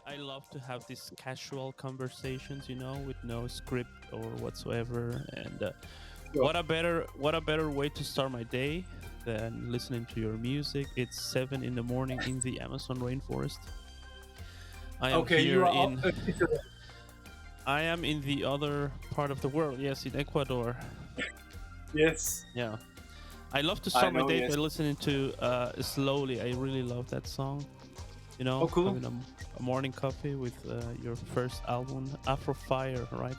I love to have these casual conversations, with no script or whatsoever. And Sure. what a better way to start my day than listening to your music. It's 7 in the morning in the Amazon rainforest. I am Okay, you here are. in I am in the other part of the world. Yes, in Ecuador. Yes, Yeah. I love to I start my know. day by Yes. listening to Slowly. I really love that song. Oh, cool. Having a morning coffee with your first album, Afro Fire, right?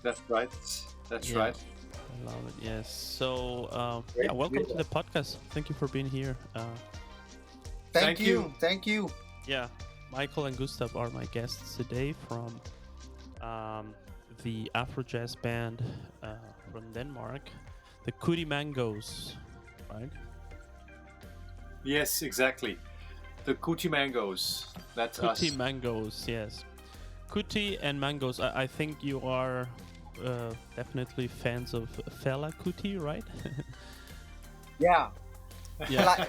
That's right. That's Yeah, right. I love it. Yes. So, yeah, Great to hear welcome to the that. podcast. Thank you for being here. Thank you. Thank you. Yeah, Michael and Gustav are my guests today from um, the Afro jazz band from Denmark, the KUTIMANGOES, right? Yes, exactly. The KUTIMANGOES. That's Kuti us. Mangoes, yes. Kuti and Mangoes. I think you are definitely fans of Fela Kuti, right? Yeah, Yeah,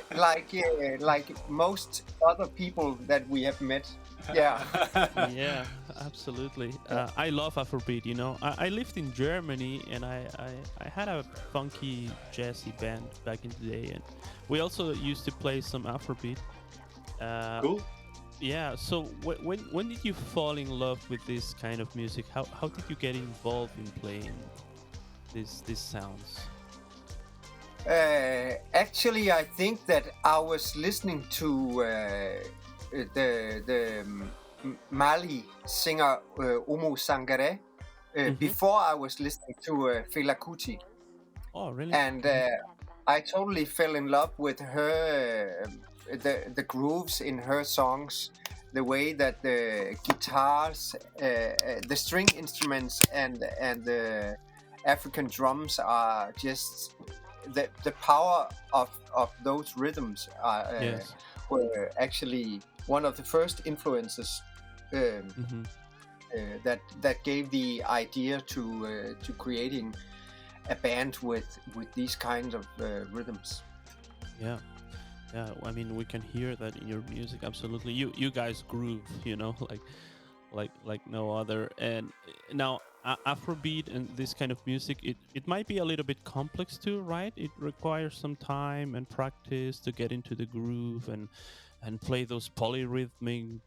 like most other people that we have met. Yeah, yeah, absolutely. yeah. I love Afrobeat. I lived in Germany and I had a funky jazzy band back in the day, and we also used to play some Afrobeat. Uh, Cool. yeah. So when did you fall in love with this kind of music? How did you get involved in playing these sounds? Actually, I think that I was listening to the Mali singer Oumou Sangare Mm-hmm. before I was listening to Fela Kuti, Oh, really? and Mm-hmm. I totally fell in love with her, the grooves in her songs, the way that the guitars, the string instruments, and the African drums are just the power of those rhythms Yes. were actually one of the first influences um, Mm-hmm. that gave the idea to creating a band with these kinds of rhythms. Yeah. Yeah. I mean, we can hear that in your music. Absolutely. You guys groove. Like no other. And now Afrobeat and this kind of music, it might be a little bit complex too, right? It requires some time and practice to get into the groove and play those polyrhythmic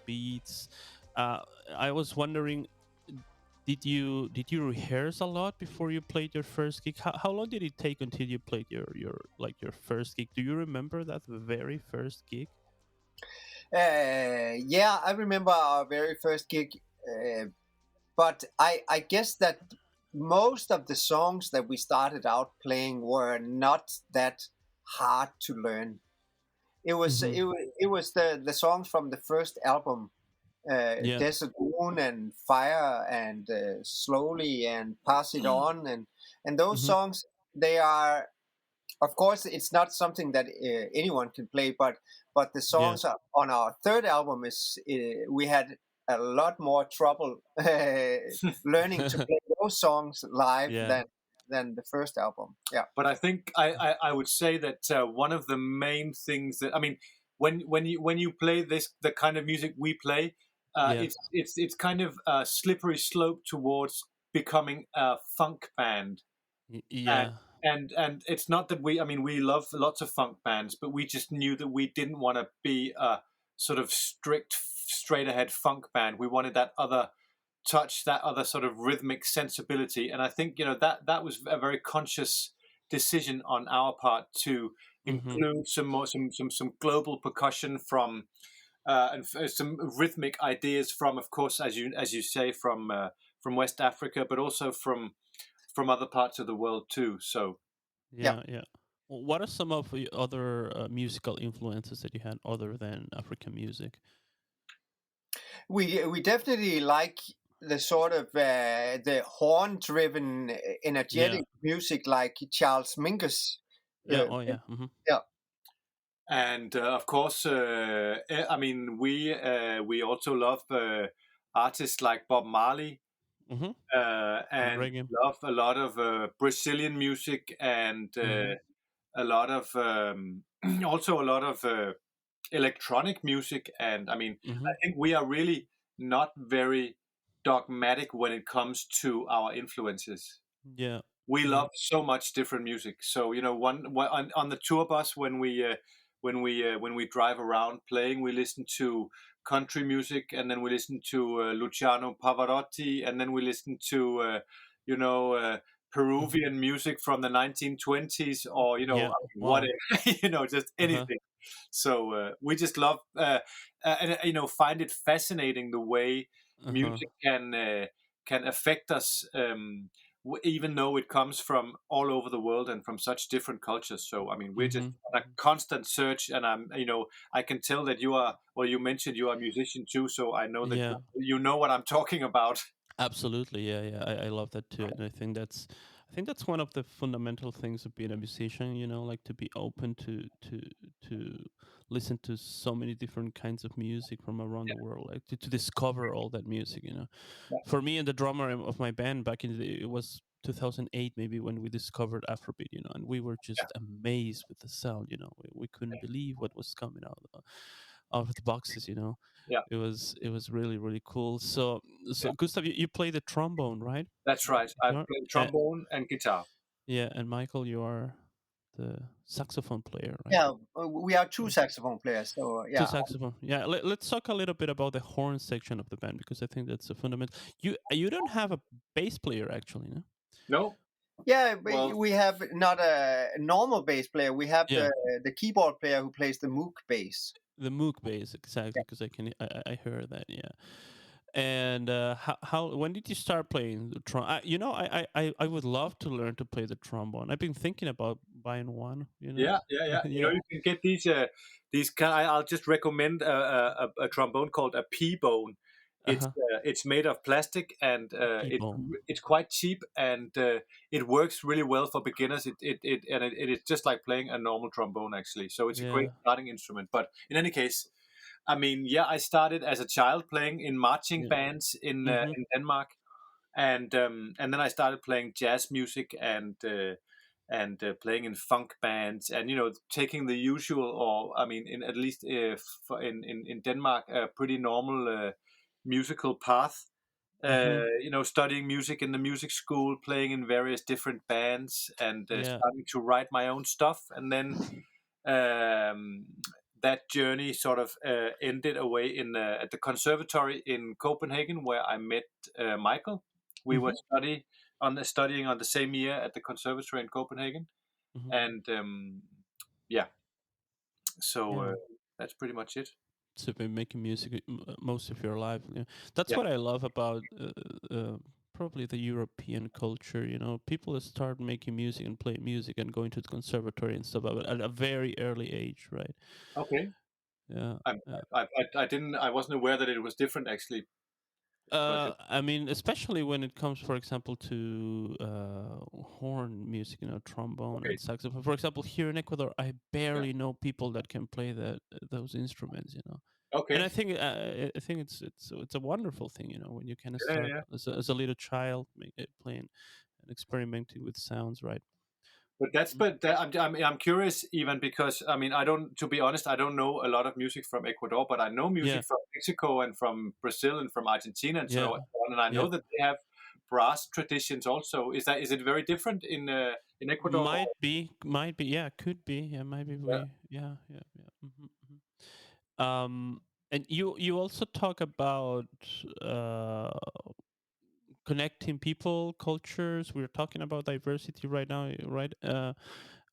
beats. Uh, I was wondering, did you rehearse a lot before you played your first gig? How long did it take until you played your first gig? Do you remember that very first gig? Yeah, I remember our very first gig, but I guess that most of the songs that we started out playing were not that hard to learn. Mm-hmm. It was the songs from the first album, Yeah. Desert Moon and Fire and Slowly and Pass It On, and those Mm-hmm. songs, they are, of course, it's not something that anyone can play, but the Yeah. songs on our third album is we had a lot more trouble learning to play those songs live Yeah. than the first album. Yeah. But I think I would say that one of the main things that, I mean, when you play the kind of music we play, Yeah. it's kind of a slippery slope towards becoming a funk band. and Yeah. and it's not that we, I mean, we love lots of funk bands, but we just knew that we didn't want to be a sort of strict straight ahead funk band. We wanted that other touch, that other sort of rhythmic sensibility. And I think, that was a very conscious decision on our part to Mm-hmm. include some more some global percussion from and some rhythmic ideas from, of course, as you say, from West Africa, but also from other parts of the world too. So Yeah. Yeah. Yeah. What are some of the other musical influences that you had other than African music? We definitely like the sort of the horn driven Yeah. energetic music like Charles Mingus. Yeah. uh, Oh, yeah. Mm-hmm. yeah. and of course, I mean, we also love artists like Bob Marley, Mm-hmm. And and reggae. love a lot of Brazilian music and Mm-hmm. a lot of also a lot of electronic music, and I mean, I Mm-hmm. think we are really not very dogmatic when it comes to our influences. Yeah. We Yeah. love so much different music. So on the tour bus when we drive around playing, we listen to country music, and then we listen to Luciano Pavarotti, and then we listen to you know uh, Mm-hmm. Peruvian music from the 1920s, or Yeah. I mean, Wow. whatever, just Uh-huh. anything. So we just love and find it fascinating the way Uh-huh. music can affect us. Even though it comes from all over the world and from such different cultures. So, I mean, we're just Mm-hmm. on a constant search, and I can tell that you are, well, you mentioned you are a musician too, so I know that Yeah. you know what I'm talking about. Absolutely, yeah, yeah. I love that too, and I think that's one of the fundamental things of being a musician. You know, like to be open to listen to so many different kinds of music from around Yeah, the world, like to discover all that music. You know, yeah, for me and the drummer of my band back in the it was 2008 maybe when we discovered Afrobeat. You know, and we were yeah, just amazed with the sound. You know, we couldn't believe what was coming out of the boxes. You know, yeah. it was really really cool. So Yeah. Gustav, you play the trombone, right? That's The right. I guitar. play trombone and guitar. Yeah, and Michael, you are the saxophone player, right? Yeah, we are two Yeah. saxophone players. So Two yeah, saxophone. Yeah, let's talk a little bit about the horn section of the band because I think that's a fundamental. You don't have a bass player actually, no? No, yeah, well, we have not a normal bass player. We have Yeah, the keyboard player who plays the Moog bass. the Moog bass exactly Yeah. because I heard that. Yeah. And how when did you start playing the trombone? I would love to learn to play the trombone. I've been thinking about buying one. You know, yeah, yeah, yeah. yeah. You can get these kind. I'll just recommend a trombone called a P bone. Uh huh. It's made of plastic, and P-bone. it's quite cheap, and it works really well for beginners. It is just like playing a normal trombone actually. So it's a great Yeah. starting instrument. But in any case, I mean, yeah, I started as a child playing in marching Yeah. bands Mm-hmm. in Denmark, and then I started playing jazz music and playing in funk bands, and taking the usual, or I mean, in at least in Denmark, a pretty normal musical path. Mm-hmm. Studying music in the music school, playing in various different bands, and Yeah. starting to write my own stuff, and then that journey sort of ended away at the conservatory in Copenhagen, where I met Michael. We were Mm-hmm. studying on the same year at the conservatory in Copenhagen, Mm-hmm. and yeah, so Yeah. that's pretty much it. So been making music most of your life. Yeah. That's Yeah, what I love about probably the European culture. You know, people that start making music and play music and going to the conservatory and stuff at a very early age, right? okay. Yeah. I, Yeah. I wasn't aware that it was different actually, but I mean, especially when it comes, for example, to horn music, you know, trombone okay, and saxophone. For example, here in Ecuador, I yeah, barely know people that can play those instruments, you know. And okay, I think it's a wonderful thing, you know, when you kind of yeah, start yeah. as a little child playing and experimenting with sounds, right? Mm. I'm curious even because I mean I don't, to be honest, I don't know a lot of music from Ecuador, but I know Yeah, music from Mexico and from Brazil and from Argentina and so yeah, on, and I yeah. know that they have brass traditions also. Is it very different in Ecuador? Might be, yeah, could be, yeah, maybe Yeah, yeah. Um, and you also talk about uh, connecting people, cultures. We're talking about diversity right now, right?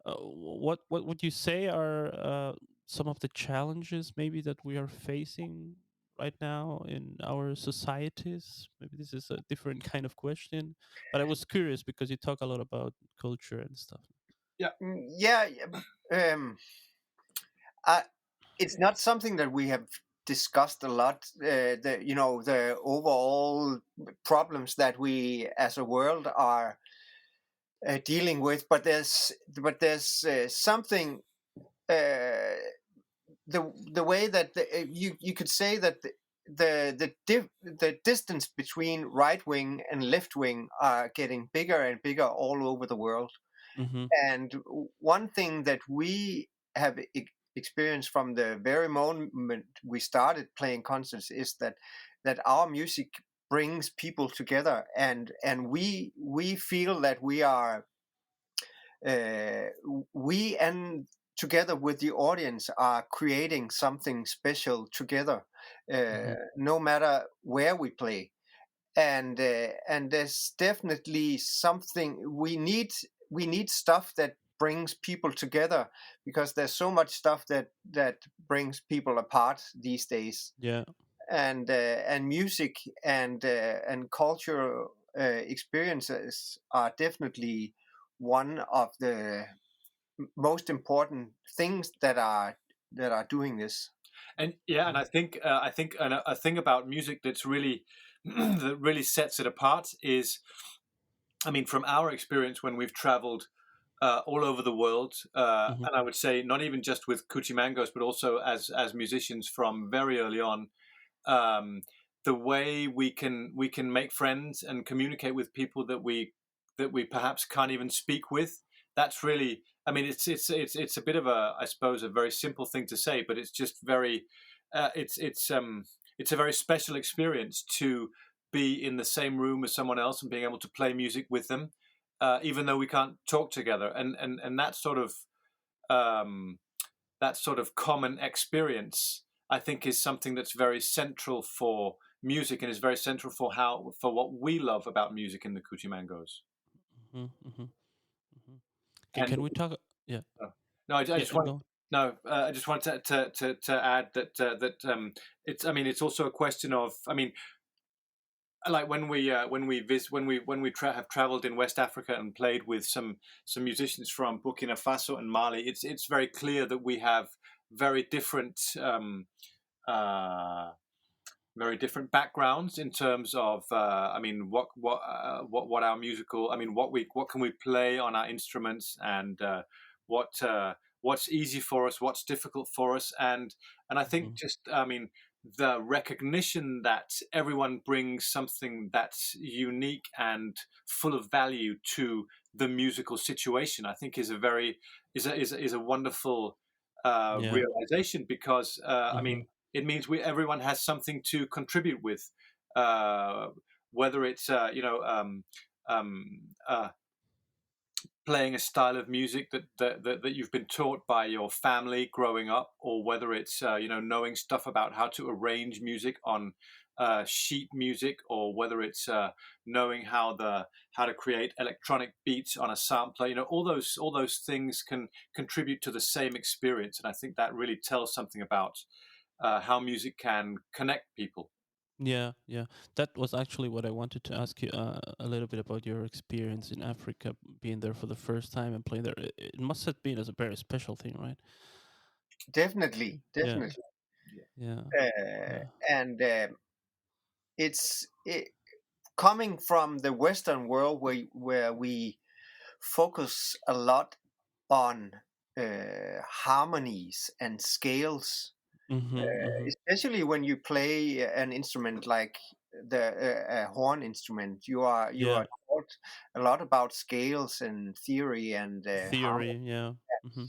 What would you say are some of the challenges maybe that we are facing right now in our societies? Maybe this is a different kind of question, but I was curious because you talk a lot about culture and stuff. yeah, Yeah, I, it's not something that we have discussed a lot. The overall problems that we as a world are dealing with, but there's something. Uh, the way that you could say that the distance between right wing and left wing are getting bigger and bigger all over the world. Mm-hmm. And one thing that we have experienced from the very moment we started playing concerts is that our music brings people together, and we feel that uh, we and together with the audience are creating something special together, Mm-hmm. no matter where we play. And there's definitely something we need stuff that brings people together, because there's so much stuff that brings people apart these days. Yeah. And music and cultural experiences are definitely one of the most important things that are doing this. And yeah, and I think a thing about music that's really that really sets it apart is, I mean, from our experience when we've traveled all over the world, Mm-hmm. and I would say not even just with Kutimangos, but also as musicians from very early on, um, the way we can make friends and communicate with people that we perhaps can't even speak with. That's really, I mean, it's a bit of a, I suppose, a very simple thing to say, but it's just very, it's a very special experience to be in the same room as someone else and being able to play music with them, even though we can't talk together, and um, that sort of common experience, I think, is something that's very central for music and is very central for what we love about music in the Kutimangos. Mm-hmm. Mm-hmm. Mm-hmm. And Can we talk? Yeah. uh, no, I Yeah. just want Go. no, I just want to add that it's, I mean, it's also a question of, I mean, like when we have traveled in West Africa and played with some musicians from Burkina Faso and Mali, it's very clear that we have very different uh, very different backgrounds in terms of, I mean, what our musical, I mean, what can we play on our instruments, and what what's easy for us, what's difficult for us, and I think Mm-hmm. just, I mean, the recognition that everyone brings something that's unique and full of value to the musical situation, I think is a very is a wonderful Yeah. realization, because I Mm-hmm. mean, it means we everyone has something to contribute with, uh, whether it's um, uh, playing a style of music that you've been taught by your family growing up, or whether it's knowing stuff about how to arrange music on sheet music, or whether it's knowing how to create electronic beats on a sampler. All those things can contribute to the same experience, and I think that really tells something about how music can connect people. Yeah, yeah. That was actually what I wanted to ask you a little bit about your experience in Africa, being there for the first time and playing there. It must have been as a very special thing, right? Definitely, Yeah, definitely. yeah, uh, yeah. and it's coming from the Western world, where we focus a lot on harmonies and scales, Mm-hmm, mm-hmm. especially when you play an instrument like the horn instrument. You are Yeah, taught a lot about scales and theory and theory. harmony, Yeah. Mm-hmm,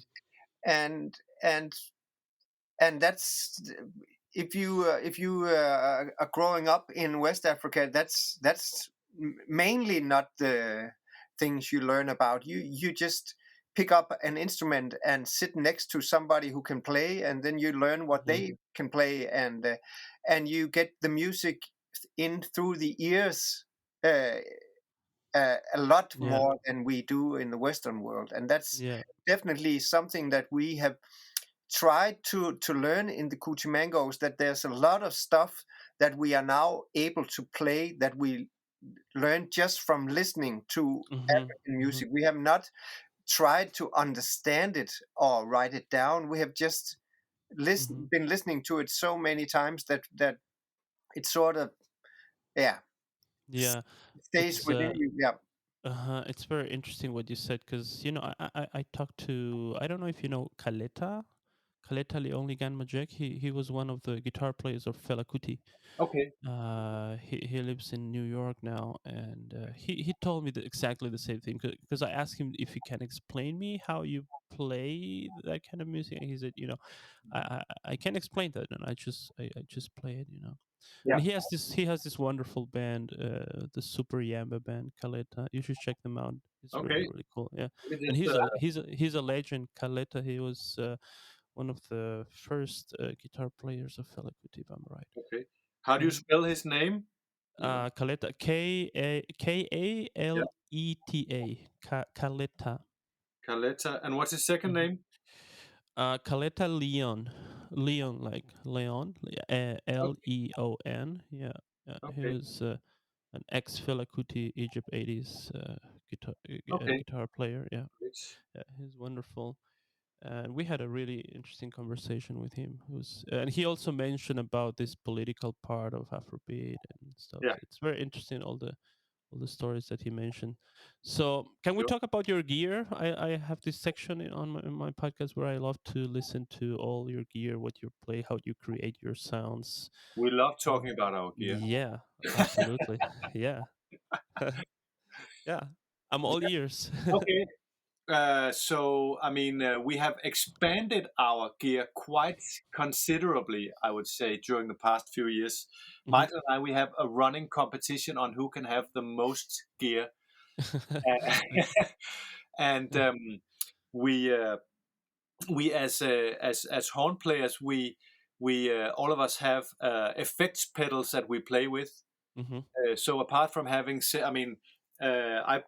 and and and that's, if you are growing up in West Africa, that's mainly not the things you learn about. You just pick up an instrument and sit next to somebody who can play, and then you learn what mm-hmm. they can play, and you get the music in through the ears. Uh, a lot Yeah, more than we do in the Western world, and that's yeah. definitely something that we have tried to learn in the Kutimangos, that there's a lot of stuff that we are now able to play that we learned just from listening to Mm-hmm, African mm-hmm, music. We have not tried to understand it or write it down. We have just mm-hmm. been listening to it so many times that it sort of, yeah, s- Yeah, stays it's within you. Yeah. it's very interesting what you said, because I talked to, I don't know if you know Caleta. Kaleta Leon Majek. He was one of the guitar players of Fela Kuti. Okay. He lives in New York now, and he told me exactly the same thing, because I asked him if he can explain me how you play that kind of music, and he said, I can explain that, and I just play it, Yeah. And he has this wonderful band, the Super Yamba band, Kaleta. You should check them out. It's really Okay. really cool. Yeah, Let me and just, he's a legend. Kaleta. He was one of the first guitar players of Fela Kuti, if I'm right. okay. How do you Mhm. spell his name? No. Kaleta, Yeah. Kaleta, Kaleta, Caleta. And what's his second hmm name? Kaleta Leon, Leon like Leon, Okay. Leon. Yeah, yeah. He Okay. was an ex Fela Kuti Egypt '80s Okay. guitar player. Yeah, Great. yeah, he's wonderful. And we had a really interesting conversation with him. And he also mentioned about this political part of Afrobeat and stuff. Yeah. It's very interesting, all the stories that he mentioned. So, can we Sure. talk about your gear? I have this section in my podcast where I love to listen to all your gear, what you play, how you create your sounds. We love Uh, talking about our gear. yeah, absolutely. Yeah, yeah. I'm all ears. Okay. So, I mean, we have expanded our gear quite considerably, I would say, during the past few years. hmm Michael and I, we have a running competition on who can have the most gear. Uh, and we as horn players, we all of us have effects pedals that we play with. hmm So apart from having, I mean, I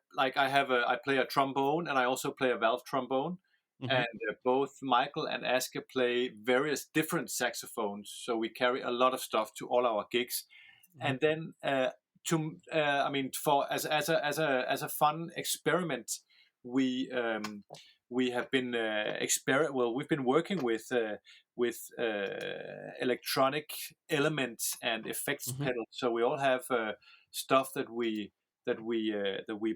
play a trombone and I also play a valve trombone, hmm and both Michael and Aske play various different saxophones. So we carry a lot of stuff to all our gigs, hmm and then I mean, for as a fun experiment, we we have been we've been working with electronic elements and effects hmm pedals. So we all have stuff that we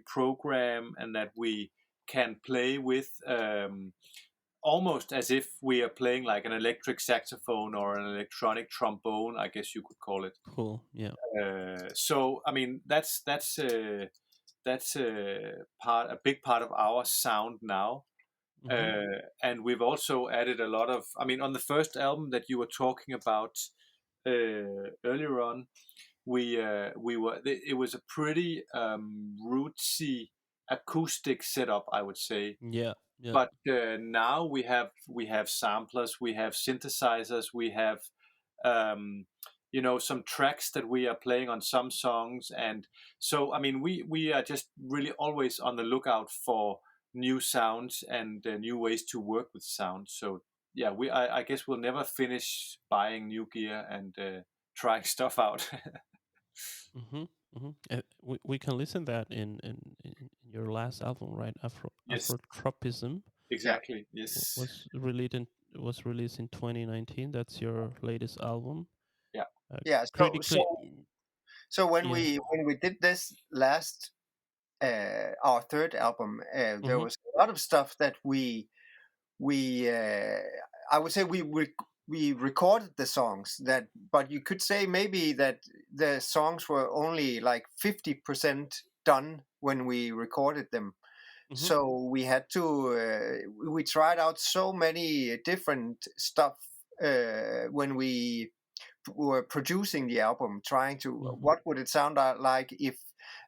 program and that we can play with, almost as if we are playing like an electric saxophone or an electronic trombone, I guess you could call it. Cool. Yeah. So I mean, that's a big part of our sound now. hmm And we've also added a lot of, I mean, on the first album that you were talking about earlier on, we were it was a pretty rootsy acoustic setup, I would say. Yeah. Yeah. But now we have samplers, we have synthesizers, we have um, some tracks that we are playing on some songs. And so I mean, we are just really always on the lookout for new sounds and new ways to work with sound. So yeah, I guess we'll never finish buying new gear and trying stuff out. hmm we can listen that in your last album, right? Yes, Afrotropism exactly. Yes. was released in 2019. That's your latest album. Yeah. Yeah. Critically, So when yeah. we did this last our third album, there hmm was a lot of stuff that we I would say we recorded the songs that, but you could say maybe that the songs were only like 50% done when we recorded them. hmm So we had to we tried out so many different stuff when we were producing the album, trying to hmm what would it sound like if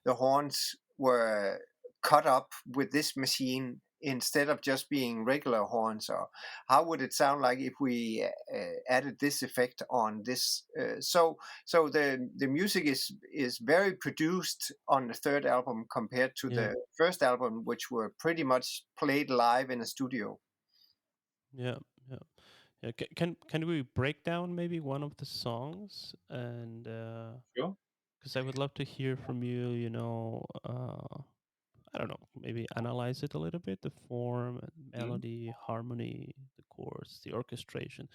the horns were cut up with this machine instead of just being regular horns, or how would it sound like if we added this effect on this. So the music is very produced on the third album compared to Yeah. the first album, which were pretty much played live in a studio. Yeah. Yeah. Yeah. Can we break down maybe one of the songs, and Sure. because I would love to hear from you. I don't know, maybe analyze it a little bit, the form and Mhm. melody, harmony, the chords, the orchestration,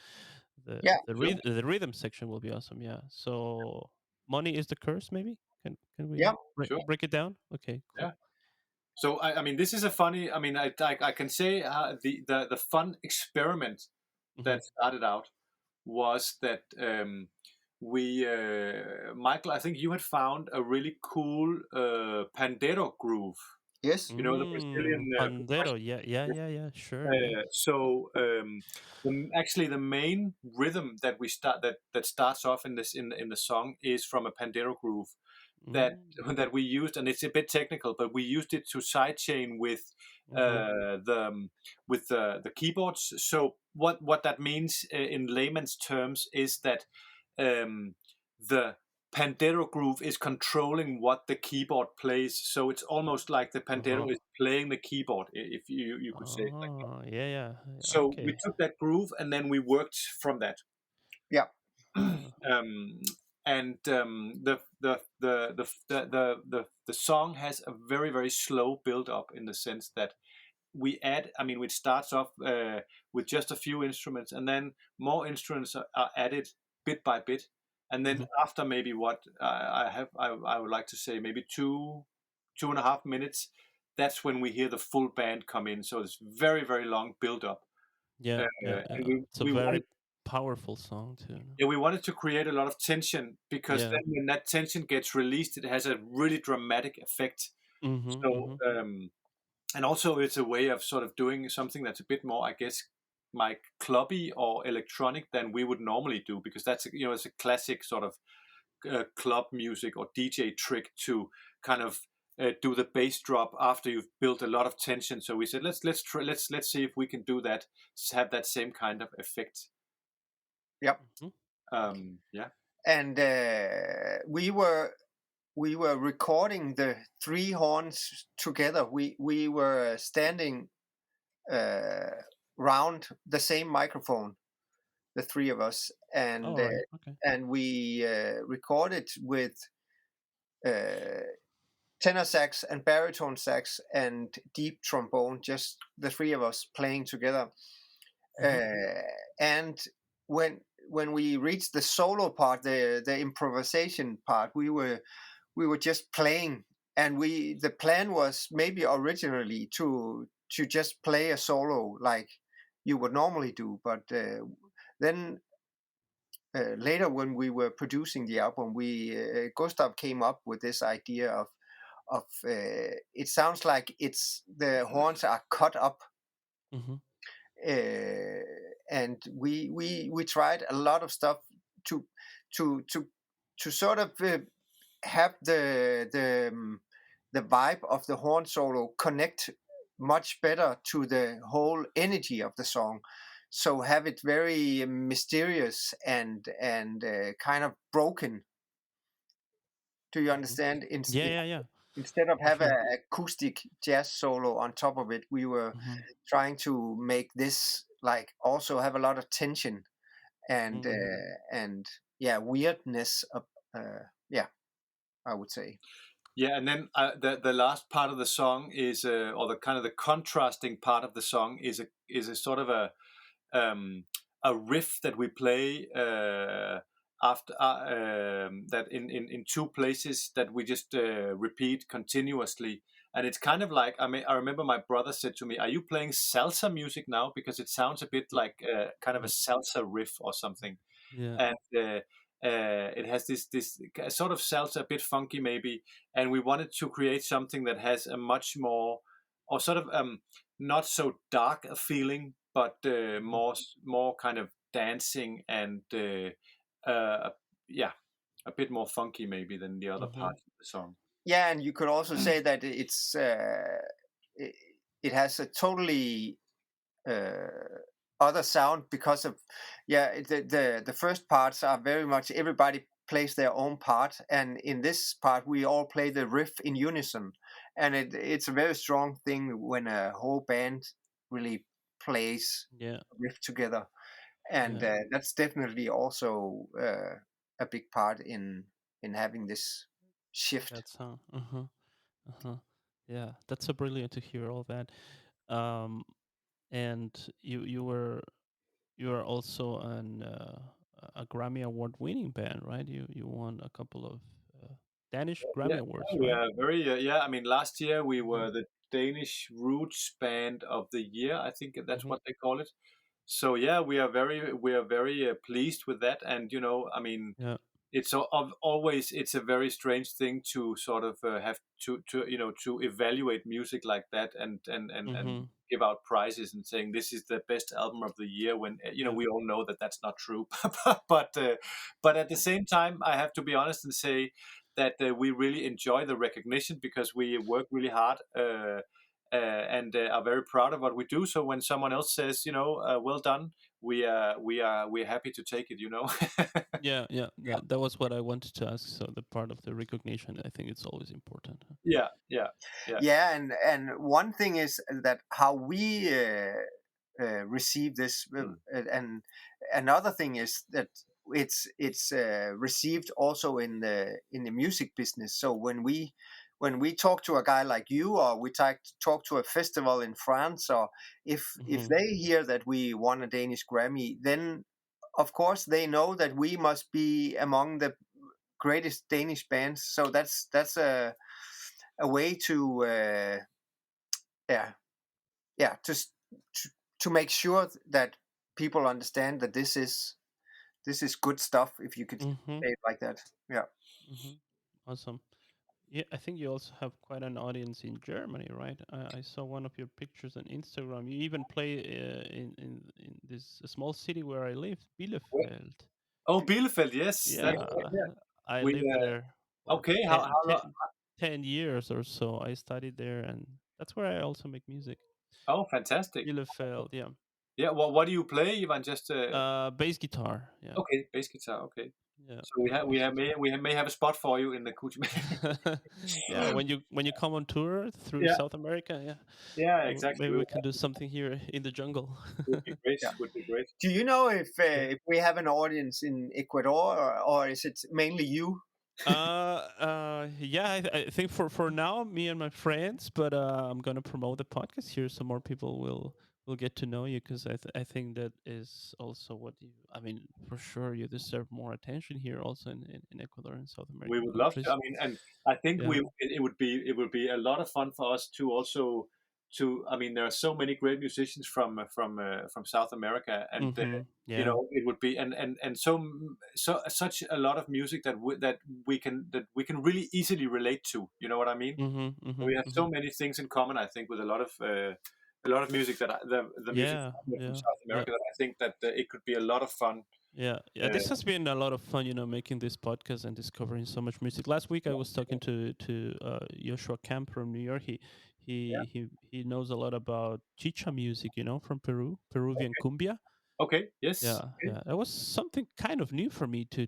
Yeah. Sure. the rhythm section will be awesome. Yeah. So money is the curse, maybe. Can we Yeah. Sure. break it down? Okay, cool. Yeah. So I mean, this is a funny. I mean, I can say the fun experiment Mhm. that started out was that we Michael, I think you had found a really cool pandero groove. Yes. You know, the Brazilian Pandero. percussion. Yeah, yeah, yeah, yeah. Sure. Yeah. Actually, the main rhythm that that starts off in this in the song is from a pandero groove that Mm. that we used, and it's a bit technical, but we used it to sidechain with Mhm. the keyboards. So what that means in layman's terms is that the Pandero groove is controlling what the keyboard plays. So it's almost like the Uh-huh. Pandero is playing the keyboard, if you could say it like that. Oh, yeah, yeah. Yeah, So we okay. took that groove and then we worked from that. Yeah. Uh, um, and the song has a very very slow build up in the sense that we add. I mean, it starts off with just a few instruments, and then more instruments are added bit by bit, and then mhm. after maybe what I would like to say maybe 2.5 minutes, that's when we hear the full band come in. So it's very very long build up, Yeah, yeah, and yeah. It's a we wanted very powerful song too. No? yeah, we wanted to create a lot of tension because Yeah. then when that tension gets released, it has a really dramatic effect. Mhm. So, Mhm. and also it's a way of sort of doing something that's a bit more, I guess, like clubby or electronic than we would normally do, because that's it's a classic sort of club music or DJ trick to kind of do the bass drop after you've built a lot of tension. So we said let's see if we can do that, have that same kind of effect. Yep. Mhm. Yeah. And we were recording the three horns together. We were standing uh, round the same microphone, the three of us, and All right. Okay. we recorded with uh, tenor sax and baritone sax and deep trombone, just the three of us playing together. Mhm. Uh, and when we reached the solo part, the improvisation part, we were just playing, and the plan was maybe originally to just play a solo like you would normally do, but then later when we were producing the album, we Gustav came up with this idea of it sounds like it's the horns are cut up, Mhm. uh, and we tried a lot of stuff to to to to sort of have the vibe of the horn solo connect much better to the whole energy of the song, so have it very mysterious and kind of broken. Do you Mhm. understand? Yeah, yeah, yeah. Instead of For have a sure. acoustic jazz solo on top of it, we were Mhm. trying to make this like also have a lot of tension and Mhm. yeah, weirdness of, yeah, I would say. Yeah, and then the last part of the song is, or the kind of the contrasting part of the song is a sort of a riff that we play after that in two places that we just repeat continuously, and it's kind of like I remember my brother said to me, "Are you playing salsa music now? Because it sounds a bit like kind of a Mhm. salsa riff or something." Yeah. And it has this sort of salsa, a bit funky maybe, and we wanted to create something that has a much more, or sort of not so dark a feeling, but Mhm. more kind of dancing and uh, yeah, a bit more funky maybe than the other Mhm. parts of the song. Yeah, and you could also say that it, it has a totally uh, other sound because of, yeah, the first parts are very much everybody plays their own part, and in this part we all play the riff in unison, and it's a very strong thing when a whole band really plays Yeah. a riff together, and Yeah. that's definitely also a big part in having this shift. That's how. Uh-huh. Uh-huh. Yeah. That's so brilliant to hear all that. Um and you are also a Grammy award winning band, right? You won a couple of Danish Yeah, Grammy awards, we right? are very yeah. I mean, last year we Mhm. were the Danish Roots Band of the Year. I think that's Mhm. what they call it. so yeah, we are very pleased with that. And I mean, Yeah. it's always it's a very strange thing to sort of have to evaluate music like that, and Mm-hmm. give out prizes and saying this is the best album of the year, when Yeah. we all know that that's not true. But at the same time, I have to be honest and say that we really enjoy the recognition, because we work really hard, and are very proud of what we do. So when someone else says, well done, we're happy to take it. Yeah, yeah. That was what I wanted to ask. So the part of the recognition, I think it's always important. Huh? Yeah, yeah, yeah. Yeah, and one thing is that how we receive this, Mm. and another thing is that it's received also in the music business. So when we talk to a guy like you, or we talk to a festival in France, or if Mm-hmm. they hear that we won a Danish Grammy, then of course they know that we must be among the greatest Danish bands. So that's a way to yeah yeah to make sure that people understand that this is good stuff, if you could Mm-hmm. say it like that. Yeah. Mm-hmm. Awesome. Yeah, I think you also have quite an audience in Germany, right? I saw one of your pictures on Instagram. You even play in this small city where I live, Where- Bielefeld. Oh, Bielefeld, yes, Yeah, that's yeah. I We lived there for okay. How 10, how long? 10, 10 years or so. I studied there, and that's where I also make music. Oh, fantastic. Bielefeld, yeah. Yeah. Well, what do you play, Ivan? Just Bass guitar, yeah, okay, bass guitar. Okay. yeah. So we I have we bass have guitar. may have a spot for you in the Kuchman. Yeah, when you come on tour through Yeah. South America, yeah, Yeah. Exactly. maybe we can do something here in the jungle. Would be great. Yeah. Would be great. Do you know Yeah. if we have an audience in Ecuador, or is it mainly you? Yeah. I think for now, me and my friends, but I'm gonna promote the podcast here, so more people will get to know you, because I think that is also what you. I mean, for sure, you deserve more attention here, also in Ecuador and South We American would love to. countries. I mean, and I think Yeah. it would be a lot of fun for us to also to. I mean, there are so many great musicians from South America, and Mm-hmm. Yeah. it would be and so such a lot of music that we can really easily relate to. You know what I mean? Mm-hmm. Mm-hmm. We have Mm-hmm. so many things in common. I think with a lot of music the music Yeah. from Yeah. South Yeah. America, that I think that it could be a lot of fun. Yeah, yeah. This Uh, has been a lot of fun, making this podcast and discovering so much music. Last week, I was talking to Joshua Camp from New York. yeah. He knows a lot about chicha music, from Peru, Peruvian cumbia. Okay. Yes. Yeah, yeah. That was something kind of new for me to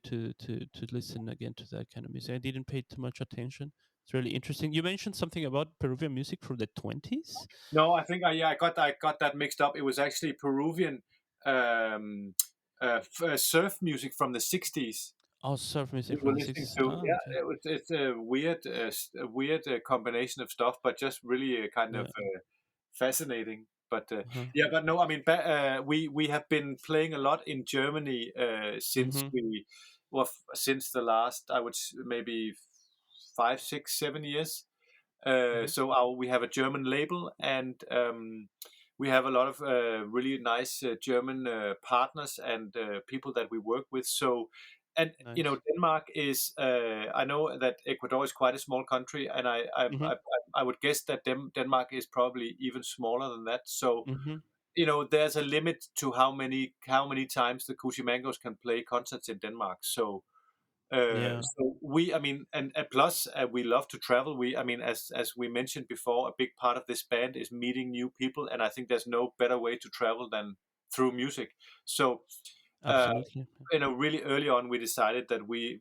listen again to that kind of music. I didn't pay too much attention. It's really interesting. You mentioned something about Peruvian music from the 20s. No, I think I got that mixed up. It was actually Peruvian um, surf music from the '60s. Oh, surf We music were from the listening 60s. to. Ah, okay. Yeah, it's a weird combination of stuff, but just really kind of Yeah. fascinating. But Uh-huh. yeah, but no, I mean, we have been playing a lot in Germany since Mm-hmm. since the last, I would maybe 5, 6, 7 years. Mm-hmm. So we have a German label, and we have a lot of really nice German partners and people that we work with. So, and Nice. Denmark is. I know that Ecuador is quite a small country, and I I, Mm-hmm. I, I would guess that Denmark is probably even smaller than that. So, Mm-hmm. there's a limit to how many times the Kutimangos can play concerts in Denmark. So Yeah. I mean, and plus, we love to travel. I mean, as we mentioned before, a big part of this band is meeting new people, and I think there's no better way to travel than through music. So, uh, Absolutely. really early on, we decided that we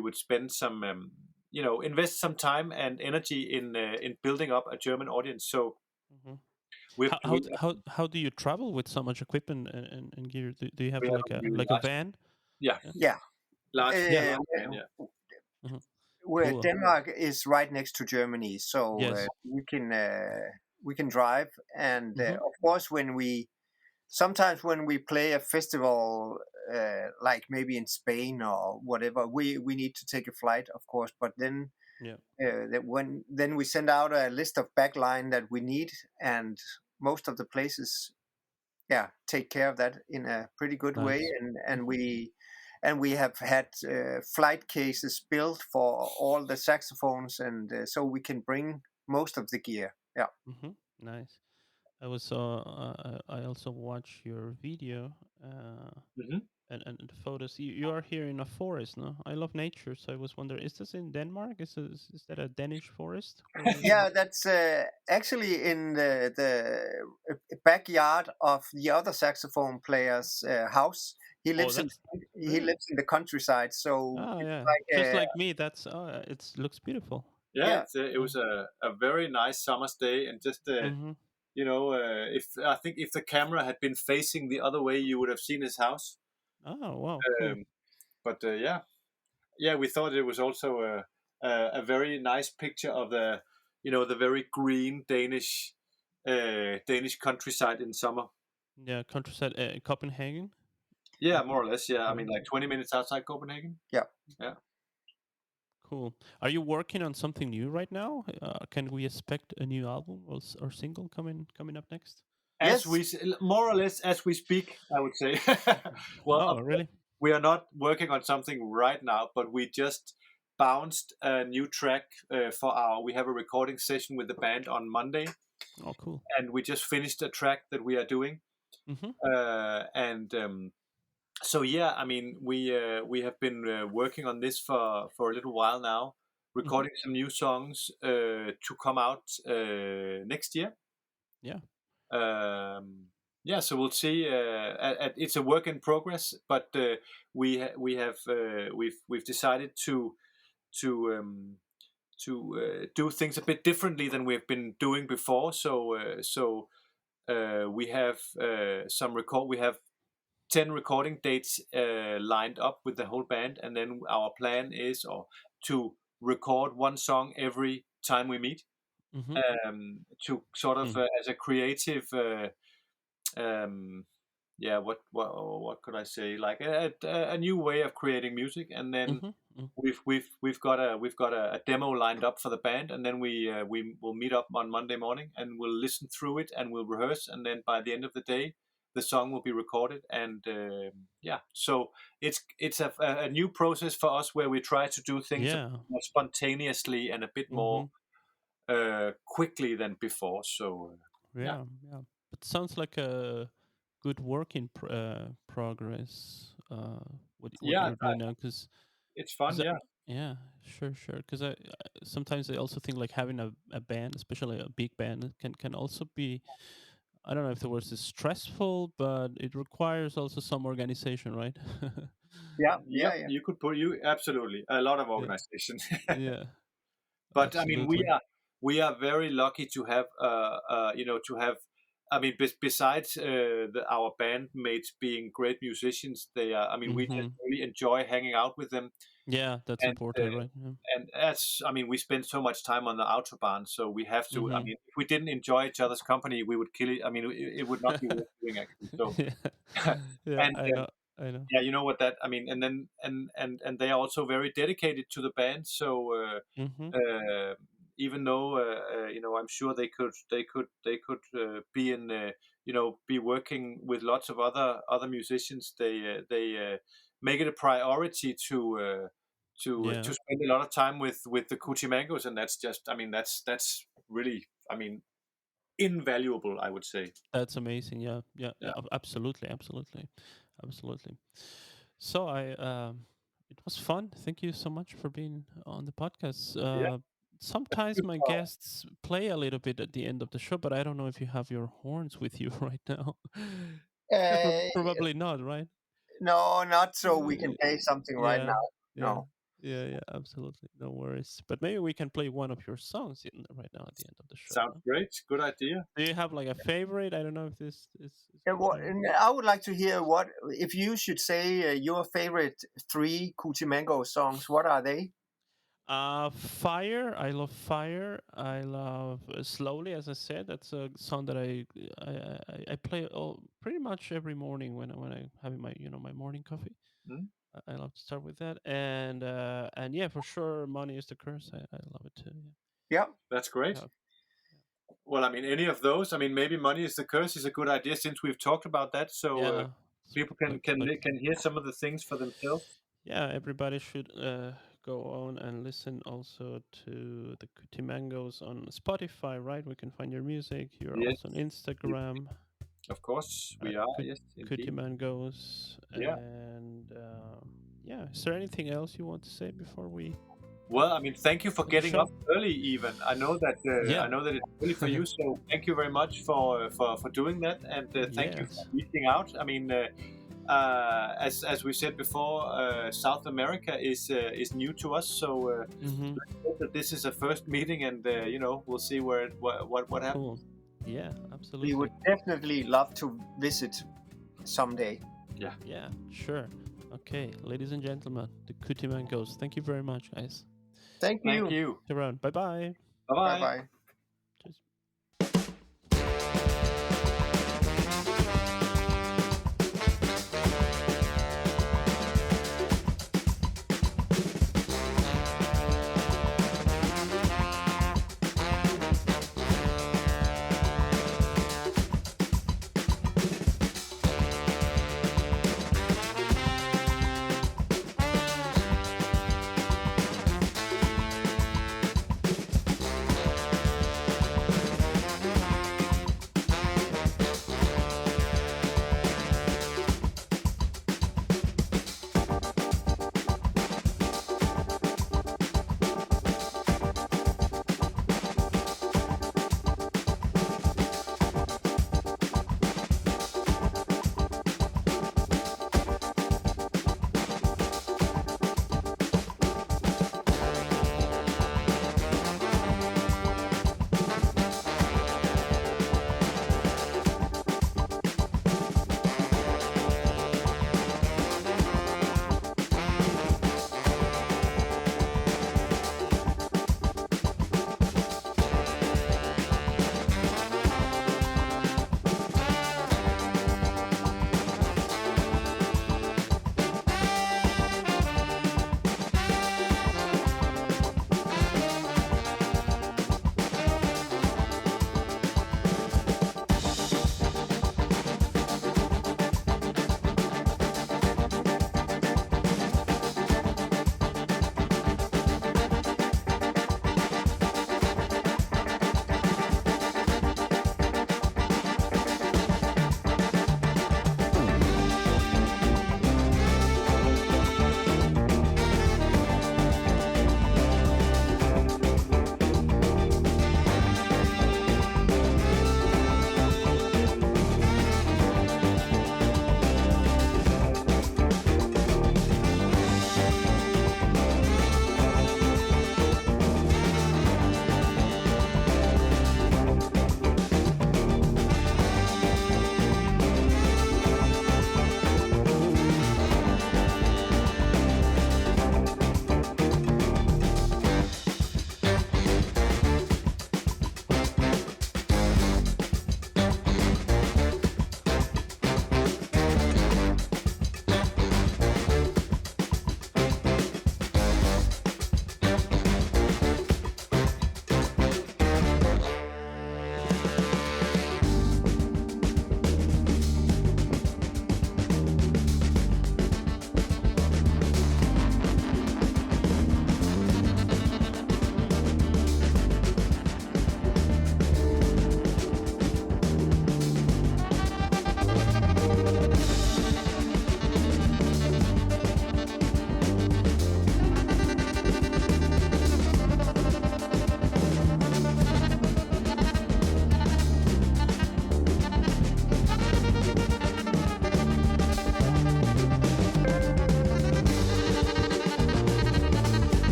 would spend some, invest some time and energy in building up a German audience. So Mhm. we've How how d- how how do you travel with so much equipment and gear? Do you have we have like a a really like a van? yeah, Yeah. Yeah. Yeah. large band, yeah. Mhm. Where Cool. Denmark is right next to Germany, so Yes. we can drive, and Mm-hmm. of course sometimes when we play a festival, like maybe in Spain or whatever, we need to take a flight, of course. But then Yeah. then we send out a list of backline that we need, and most of the places, yeah, take care of that in a pretty good way, Nice. Mhm. and we have had flight cases built for all the saxophones, and so we can bring most of the gear. Yeah. Nice. I was I also watched your video Hmm. and the photos. You are here in a forest, no? I love nature, so I was wondering, is this in Denmark? Is that a Danish forest where you? Yeah, that's actually in the backyard of the other saxophone player's house. He Oh, lives in that's he really. lives in the countryside, so Oh it's yeah, like just like me. That's it looks beautiful. Yeah, yeah, it Uh, was a very nice summer's day, and just mm-hmm. if I think if the camera had been facing the other way, you would have seen his house. Oh wow, cool. Um, but yeah, we thought it was also a very nice picture of the very green Danish countryside in summer. Yeah, countryside, Copenhagen. Yeah, more or less. Yeah, I mean, Mhm. like 20 minutes outside Copenhagen. yeah. Yeah. Cool. Are you working on something new right now? Can we expect a new album or single coming up next? As Yes. we more or less as we speak, I would say. Well, Oh, really? we are not working on something right now, but we just bounced a new track for our. We have a recording session with the band on Monday, Oh, cool. and we just finished a track that we are doing. Mm-hmm. And so yeah, I mean, we have been working on this for a little while now, Mm-hmm. recording some new songs to come out next year. Yeah. Um, yeah, so we'll see. It's a work in progress, but we have we've decided to do things a bit differently than we've been doing before. So we have some record. We have 10 recording dates lined up with the whole band, and then our plan is or to record one song every time we meet, Mm-hmm. to sort of Hmm. as a creative um, yeah, what could I say, like a new way of creating music. And then Mm-hmm. we've got a demo lined up for the band, and then we will meet up on Monday morning and we'll listen through it and we'll rehearse, and then by the end of the day the song will be recorded. And yeah, so it's a new process for us where we try to do things a bit Yeah. more spontaneously and a bit Mm-hmm. more quickly than before. So yeah. Yeah. Yeah. But sounds like a good work in progress. What Yeah, you're doing now, because it's fun. because Yeah. yeah, sure, sure. Because I sometimes I also think like having a band, especially a big band, can also be, I don't know if the word is stressful, but it requires also some organization, right? Yeah, Yep, yeah, yeah. you could put you absolutely a lot of Yeah, organization. yeah, But I mean, we absolutely. are we are very lucky to have to have. I mean, besides our bandmates being great musicians, they are. I mean, we just Hmm. really enjoy hanging out with them. Yeah, that's And important, right? Yeah. as I mean, we spend so much time on the autobahn, so we have to. I Hmm. mean, if we didn't enjoy each other's company, we would kill it. I mean, it would not be worth doing actually. So, Yeah, yeah, and I know, I know. yeah, you know what that I mean. And then and they are also very dedicated to the band. So Hmm. uh, even though I'm sure they could be in be working with lots of other musicians, they make it a priority to Yeah, spend a lot of time with the KUTIMANGOES. And that's just, I mean, that's really, I mean, invaluable, I would say. that's amazing. Yeah, yeah, yeah. Yeah. Absolutely, absolutely, absolutely. So it was fun. Thank you so much for being on the podcast. Yeah. Sometimes my guests play a little bit at the end of the show, but I don't know if you have your horns with you right now. Uh, Probably not, right? no, not so we can Uh, play something right Yeah, now. yeah, No. yeah, yeah. Absolutely, no worries. But maybe we can play one of your songs right now at the end of the show. Sounds No? great. Good idea. Do you have like a favorite? I don't know if this is Yeah, good to know. and I would like to hear what if you should say your favorite three Mango songs. What are they? Fire. I love Fire. I love Slowly, as I said. That's a song that I play pretty much every morning when I having my my morning coffee. Hmm? I love to start with that, and yeah, for sure, Money is the Curse. I love it too. Yeah. That's Yeah. great. Yeah. Well, I mean, any of those. I mean, maybe Money is the Curse is a good idea since we've talked about that. So Yeah. people can can hear some of the things for themselves. Yeah, everybody should go on and listen also to the KUTIMANGOES on Spotify, right? We can find your music. You're Yes, also on Instagram of course at we are. Yes, indeed. KUTIMANGOES. Yeah. And yeah, is there anything else you want to say before we Well, I mean, thank you for end the getting up show? early. Even I know that Yeah. it's early for you. So thank you very much for doing that, and thank you for Yes. reaching out. I mean, as we said before, South America is new to us. So Mm-hmm. let's hope that this is a first meeting, and we'll see what happens. Cool. Yeah, We absolutely. would definitely love to visit someday. Yeah, sure. Okay, ladies and gentlemen, the KUTIMANGOES. Thank you very much, guys. Thank you. Thank you. See you around. Bye bye. Bye Bye bye. bye.